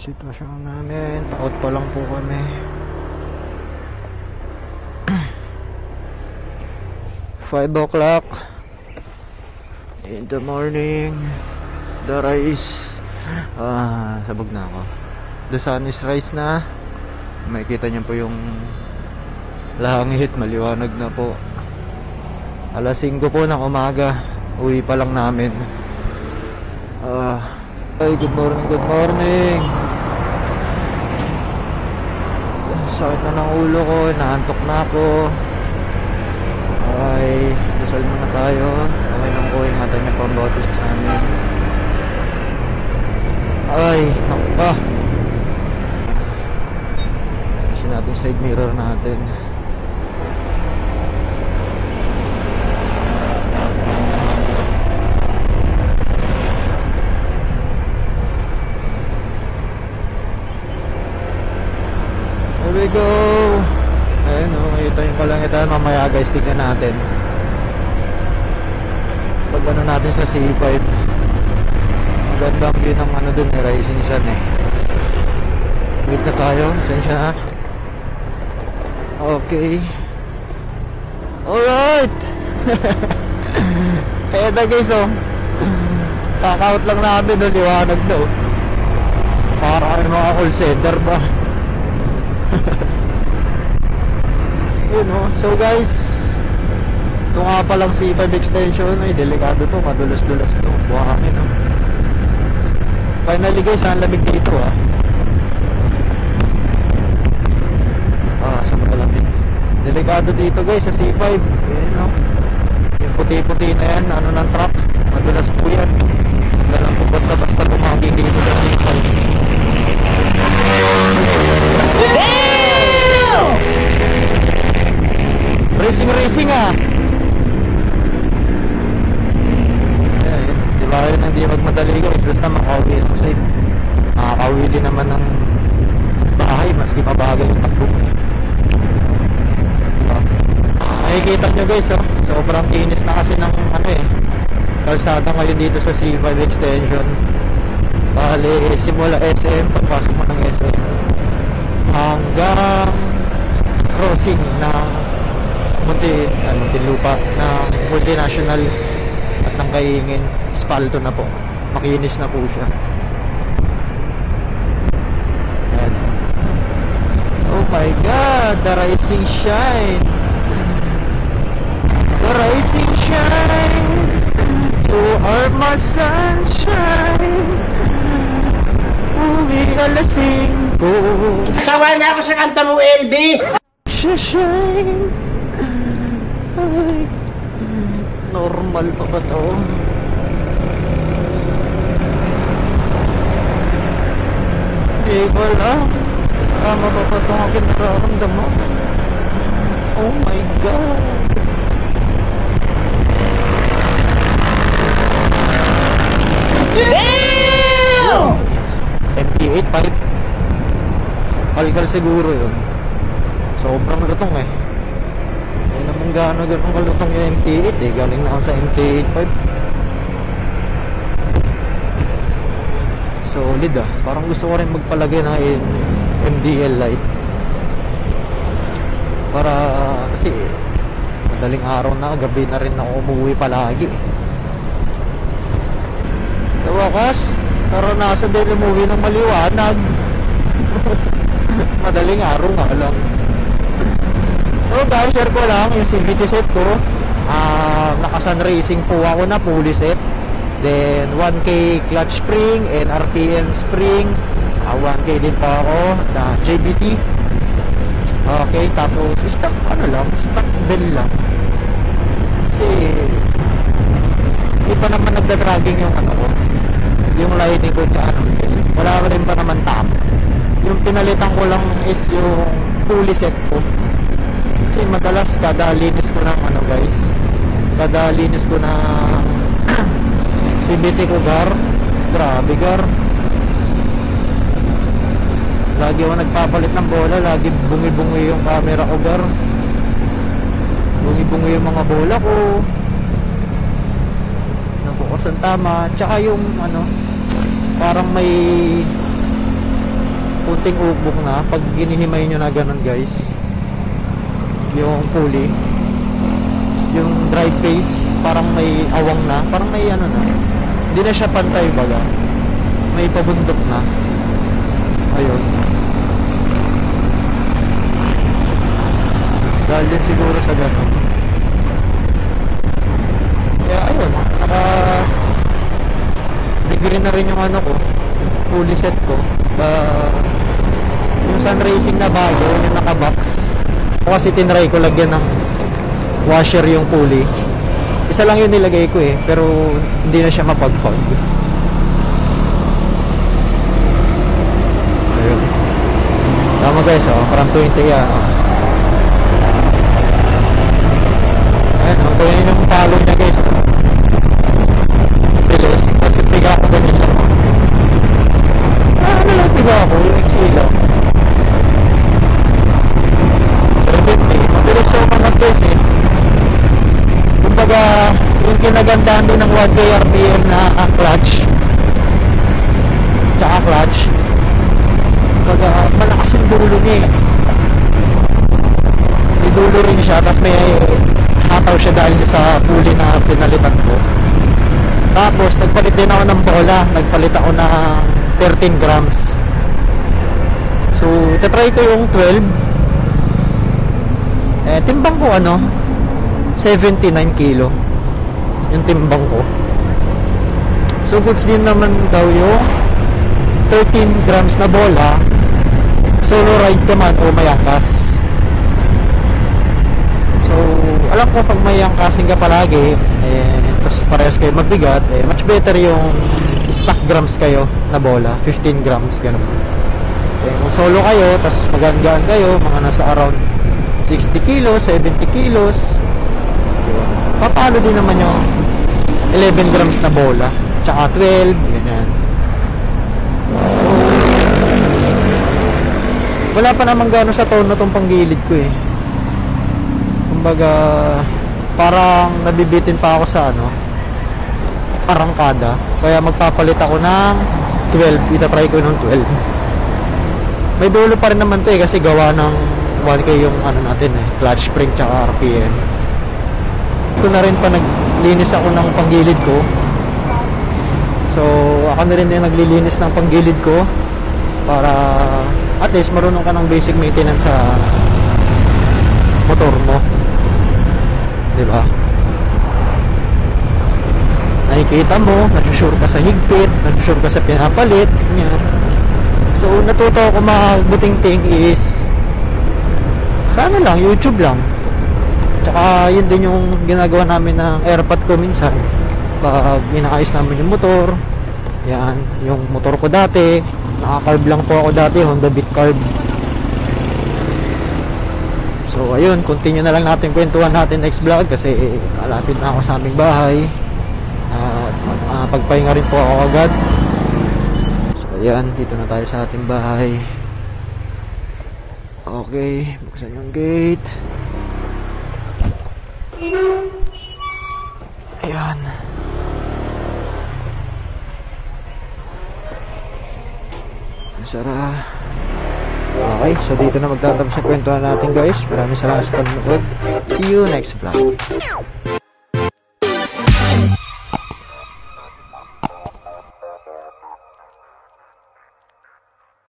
sitwasyon namin. Out pa lang po kami. 5 o'clock in the morning. The rise. Sabog na ako. The sun is rise na. Makikita niyo po yung langit. Maliwanag na po. Alas 5 po ng umaga. Uwi pa lang namin. Ay, good morning, good morning. Sakit na ng ulo ko. Naantok na ako. Ay, dasal muna tayo. Okay lang po, ingatan niyo po ang bawat isa sa amin. Ay, naku pa. Kasi natin side mirror natin. Here we go. Ayun o, ito yung kalangitan. Mamaya guys, tignan natin pag ano natin sa C5. Magandang view ng ano dun, rising sun eh. Wait na tayo, sensya na. Okay. Alright. Kaya na guys oh, kaka-out lang namin o, liwanag na oh. Para kayo mga call center ba? Yun oh. So guys, ito nga palang C5 extension. Ay, delikado to, madulas-dulas to. Buhangin oh. Finally guys, ang lamig dito ah. Sobrang lamig. Delikado dito guys sa C5. Yun oh. Yung puti-puti na yan, ano ng truck, madulas po yan. Hindi lang po basta-basta bumagi dito sa C5. Racing ah. Ayan, di ba yun hindi magmadali guys, basta makauwi lang safe. Makakauwi din naman ng bahay maski mabagal yung takbo. Nakikita nyo guys oh, sobrang kinis na kasi ng ano eh, kalsada ngayon dito sa C5 extension. Bali simula SM, pagpasok mo ng SM hanggang crossing ng Muntinlupa ng multinational at ng Kaingin, espalto na po, makinis na po siya. Ayan. Oh my god, the rising shine, the rising shine, you are my sunshine. Uwi alas 5. Saway na ako sa kanta mo, LB. Shine. Ay, normal pa ba to? Di ba lang? Tama ba pa itong aking nararamdaman? Oh my god! Damn! MP8 pipe. Kalkal siguro yun. Sobrang lutong eh. Hindi naman gano'n kalutong yung MT8 eh. Galing na ako sa MT8 pipe. Solid ah. Parang gusto ko rin magpalagay ng MDL light. Para kasi madaling araw na, gabi na rin ako umuwi palagi. Sa wakas, naranasan din umuwi ng maliwanag. Madaling araw nga lang. So guys, share ko lang yung CVT set ko. Naka-sun racing po ako na fully set. Then 1K clutch spring and RPM spring. 1K din pa ako na JBT. Okay, tapos stock ano lang, stock bell lang. Kasi hindi pa naman nagda-dragging yung ano ko, yung lighting ko sa ano. Wala rin pa naman tap. Yung pinalitan ko lang is yung fully set ko. Kasi madalas kada linis ko ng ano guys, kada linis ko ng CVT ko gar, grabe gar, lagi ako nagpapalit ng bola, lagi bungi-bungi yung camera ko gar, bungi-bungi yung mga bola ko, nabukasan tama, tsaka yung ano, parang may kunting ubok na pag ginihimay nyo na ganun guys, yung pulley, yung drive phase parang may awang na, parang may ano na, hindi na siya pantay baga, may pabundok na. Ayun, dahil din siguro sa ganun. Kaya ayun, degree na rin yung ano ko, pulley set ko. Yung Sun Racing na bago, yung naka-box, kasi tinry ko lagyan ng washer yung pulley. Isa lang yun nilagay ko eh, pero hindi na siya mapagpag. Ayun, tama guys, oh, parang 20 yan. Ayan, oh, ganyan yung palo niya guys. Bilis, kasi piga ako ganyan siya. Ano lang piga ako, yung exilaw. 750, mabilis siya umangat guys eh. Kumbaga, yung kinagandaan din ng 1K RPM na clutch, tsaka clutch, kumbaga malakas yung dulo niya eh. May dulo rin siya, tapos may hataw siya dahil sa pulley na pinalitan ko. Tapos nagpalit din ako ng bola, nagpalit ako ng 13 grams. So tatry ko yung 12. Timbang ko 79 kilo yung timbang ko. So goods din naman daw yung 13 grams na bola. Solo ride naman o mayangkas. So alam ko pag mayangkasin ka palagi, tapos parehas kayo mabigat, much better yung stock grams kayo na bola, 15 grams ganun. Kung solo kayo, tapos magaan-gaan kayo, mga nasa around 60 kilos, 70 kilos, papalo din naman yung 11 grams na bola, tsaka 12, ganyan. So wala pa naman gano'n sa tono tong panggilid ko eh. Kumbaga parang nabibitin pa ako sa arangkada, kaya magpapalit ako ng 12. Itatry ko ng 12. May dulo pa rin naman to eh, kasi gawa ng 1K yung natin eh, clutch spring tsaka RPM. Ito na rin pa naglinis ako ng panggilid ko. So ako na rin yung naglilinis ng panggilid ko para at least marunong ka ng basic maintenance sa motor mo, diba? Nakikita mo, nasusure ka sa higpit, nasusure ka sa pinapalit, ganyan. So natuto ako magbuting thing is sana lang, YouTube lang. Tsaka yun din yung ginagawa namin ng airpot ko minsan pag inaayos namin yung motor. Yan, yung motor ko dati, naka-carb lang po ako dati, Honda Beat carb. So ayun, continue na lang natin kwentuhan natin next vlog kasi malapit na ako sa aming bahay. Pagpahinga rin po ako agad. So ayan, dito na tayo sa ating bahay. Okay, buksan yung gate. Ayan. Sara. Okay, so dito na magtatapos yung kwentuhan natin guys. Maraming salamat sa panonood. See you next vlog.